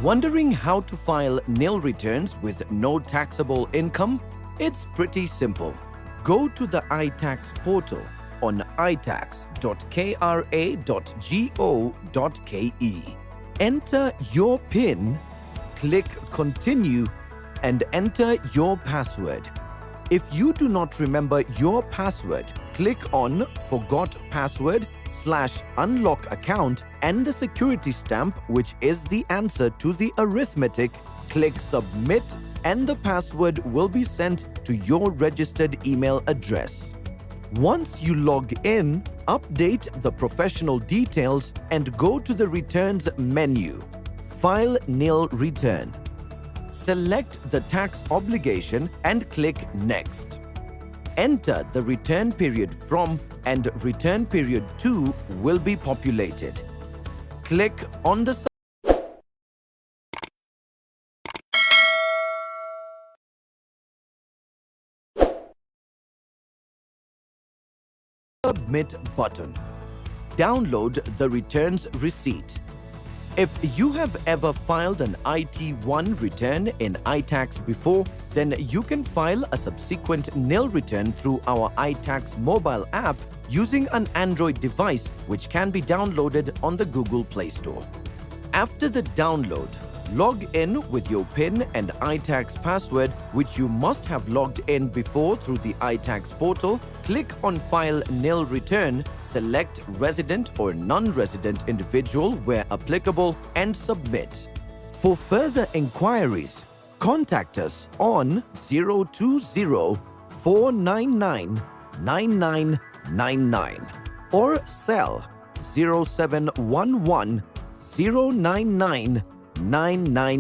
Wondering how to file nil returns with no taxable income? It's pretty simple. Go to the Itax portal on itax.kra.go.ke. Enter your PIN, click Continue, and enter your password. If you do not remember your password, click on Forgot Password /unlock account and the security stamp, which is the answer to the arithmetic. Click Submit and the password will be sent to your registered email address. Once you log in, update the professional details and go to the Returns menu. File Nil Return. Select the tax obligation and click Next. Enter the return period from and return period to will be populated. Click on the Submit button. Download the returns receipt. If you have ever filed an IT1 return in Itax before, then you can file a subsequent nil return through our Itax mobile app using an Android device, which can be downloaded on the Google Play Store. After the download, log in with your PIN and Itax password, which you must have logged in before through the Itax portal. Click on File Nil Return, select Resident or Non-Resident Individual where applicable, and submit. For further inquiries, contact us on 020-499-9999 or cell 0711 099 99